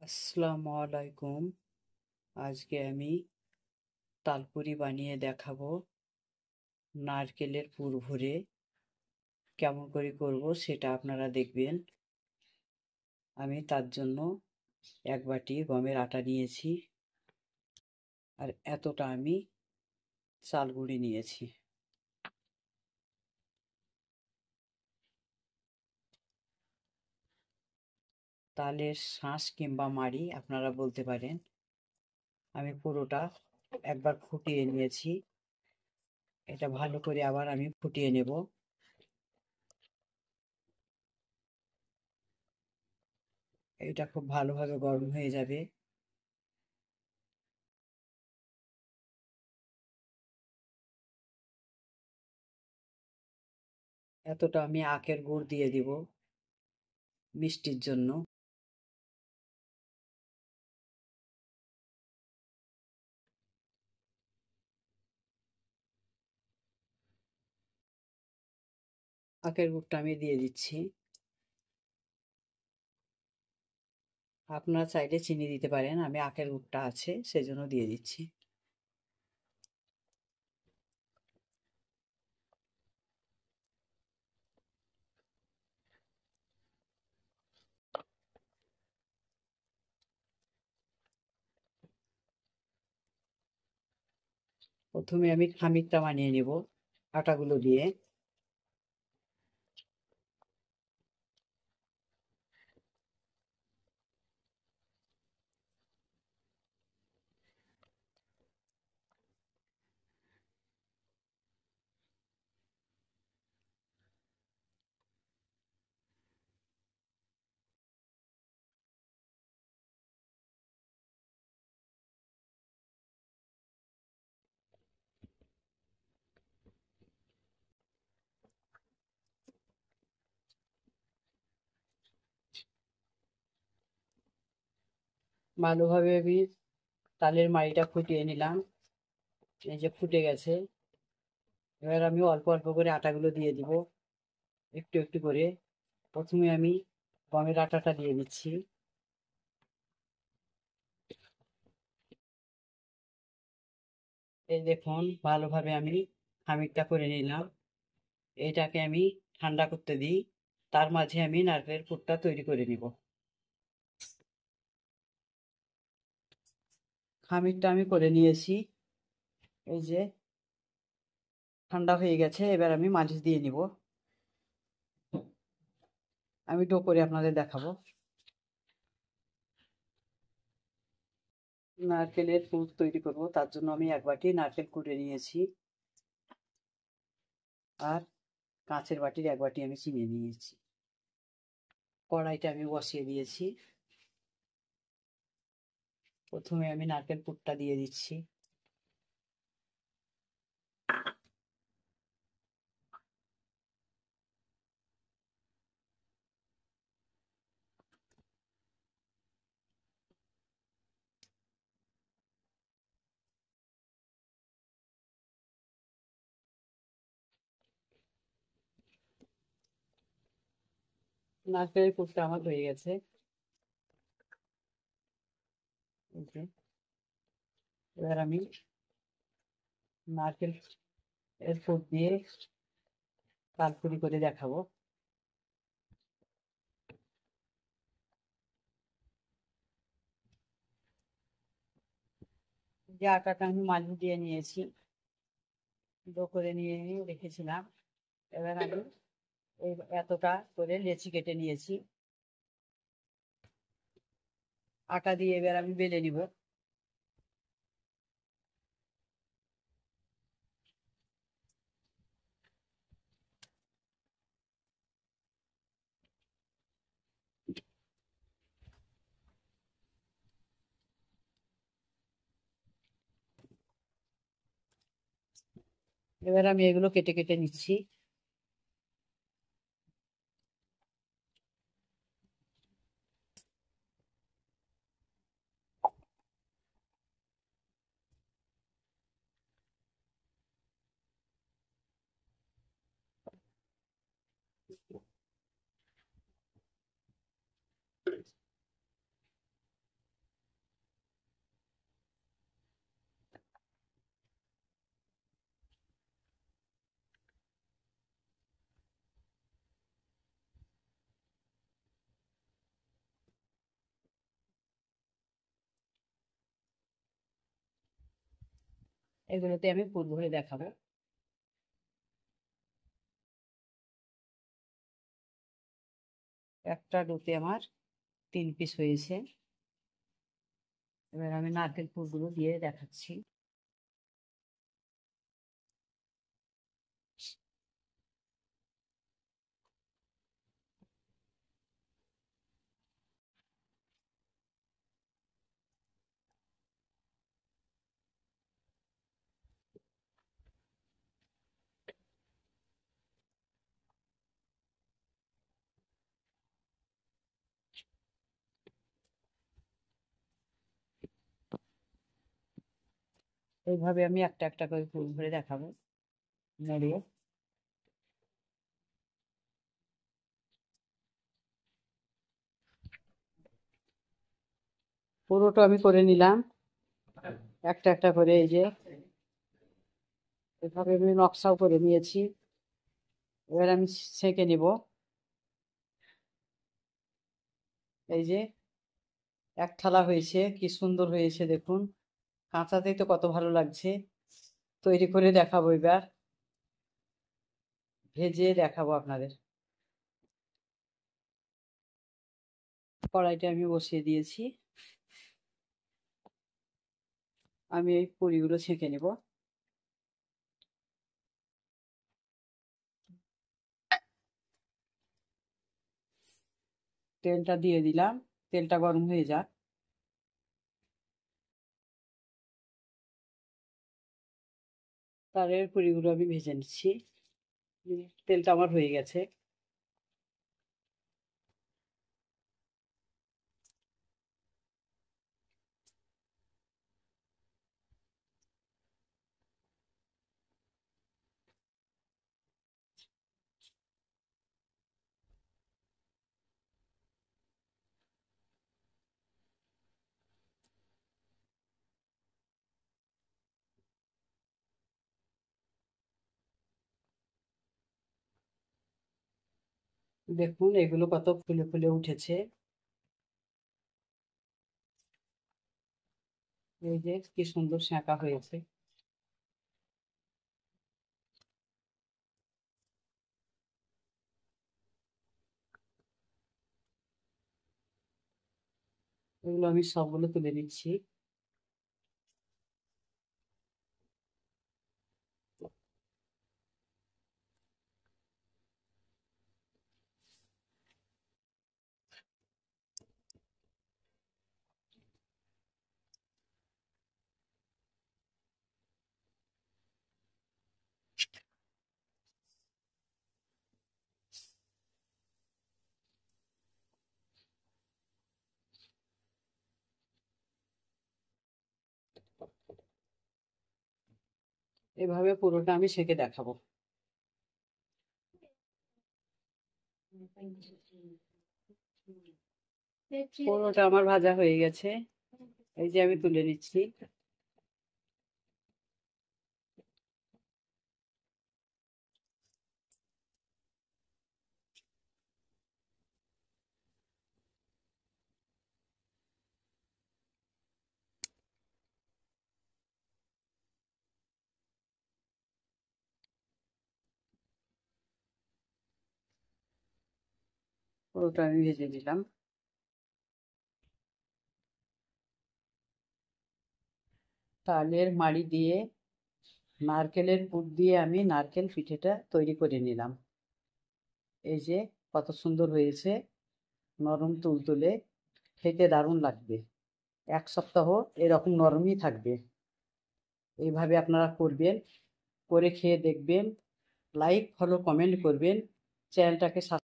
আসসালামু আলাইকুম। আজকে আমি তালপুরি বানিয়ে দেখাবো। নারকেলের পুর ভরে কেমন করে করব সেটা আপনারা দেখবেন। আমি তার জন্য এক বাটি গমের আটা নিয়েছি, আর এতটা আমি চাল গুঁড়ি নিয়েছি। তালের শাঁস কিংবা মাড়ি আপনারা বলতে পারেন। আমি পুরোটা একবার ফুটিয়ে নিয়েছি। এটা ভালো করে আবার আমি ফুটিয়ে নেব। এটা খুব ভালোভাবে গরম হয়ে যাবে। এতটা আমি আখের গুড় দিয়ে দিব মিষ্টির জন্য। আখের গুড়টা আমি দিয়ে দিচ্ছি। আপনারা চাইলে চিনি দিতে পারেন, আমি আখের গুড়টা আছে সেজন্য দিয়ে দিচ্ছি। প্রথমে আমি খামিরটা বানিয়ে নেব আটাগুলো দিয়ে। ভালোভাবে আমি তালের মাড়িটা ফুটিয়ে নিলাম। এই যে ফুটে গেছে। এবার আমি অল্প অল্প করে আটাগুলো দিয়ে দিব, একটু একটু করে। প্রথমে আমি গমের আটাটা দিয়ে দিচ্ছি। এই দেখুন, ভালোভাবে আমি খামিরটা করে নিলাম। এটাকে আমি ঠান্ডা করতে দিই। তার মাঝে আমি নারকেলের পুরটা তৈরি করে নিব। খামিরটা আমি করে নিয়েছি। এই যে ঠান্ডা হয়ে গেছে, এবার আমি মালিশ দিয়ে নিব। আমি ডো করে আপনাদের দেখাবো। নারকেলের পুর তৈরি করব, তার জন্য আমি এক বাটি নারকেল কুড়ে নিয়েছি, আর কাঁচের বাটির এক বাটি আমি চিনি নিয়েছি। কড়াইটা আমি বসিয়ে দিয়েছি। প্রথমে আমি নারকেল পুরটা দিয়ে দিচ্ছি। নারকেলের পুরটা আমার হয়ে গেছে। এই যে, এবার আমি নারকেল এর পুর দিয়ে তালপুরি করে দেখাবো। যে আটাটা আমি মালিশ দিয়ে নিয়েছি, ডো করে নিয়ে রেখেছিলাম। এবার আমি এই এতটা করে লেচি কেটে নিয়েছি। আটা দিয়ে এবার আমি বেলে নিব। এবার আমি এগুলো কেটে কেটে নিচ্ছি। এগুলোতে আমি পুর ভরে দেখাবো। একটা ডোতে আমার 3 পিস হয়েছে। এবার আমি নারকেল পুরগুলো দিয়ে দেখাচ্ছি। এইভাবে আমি একটা একটা করে পুর ভরে দেখাবো নড়িয়ে। পুরোটা আমি করে নিলাম একটা একটা করে। এই যে এভাবে আমি নকশাও করে নিয়েছি। এবার আমি ছেঁকে নিব। এই যে এক থালা হয়েছে, কি সুন্দর হয়েছে দেখুন। কাঁচাতেই তো কত ভালো লাগছে। তৈরি করে দেখাবো, এবার ভেজে দেখাবো আপনাদের। কড়াইটা আমি বসিয়ে দিয়েছি। আমি এই পুরিগুলো ছেঁকে নেব। তেলটা দিয়ে দিলাম, তেলটা গরম হয়ে যাক। তার পুরিগুলো আমি ভেজে নিচ্ছি। তেলটা আমার হয়ে গেছে। দেখুন এগুলো কত ফুলে ফুলে উঠেছে। এই যে কি সুন্দর সেঁকা হয়েছে। এগুলো আমি সবগুলো তুলে নিচ্ছি। এভাবে পুরোটা আমি সেঁকে দেখাবো। পুরোটা আমার ভাজা হয়ে গেছে। এই যে আমি তুলে নিচ্ছি। পুরোটা আমি ভেজে নিলাম। তালের মাড়ি দিয়ে নারকেলের পুর দিয়ে আমি নারকেল পিঠেটা তৈরি করে নিলাম। এই যে কত সুন্দর হয়েছে, নরম তুলতুলে, খেতে দারুণ লাগবে। 1 সপ্তাহ এরকম নরমই থাকবে। এইভাবে আপনারা করবেন, করে খেয়ে দেখবেন। লাইক ফলো কমেন্ট করবেন, চ্যানেলটাকে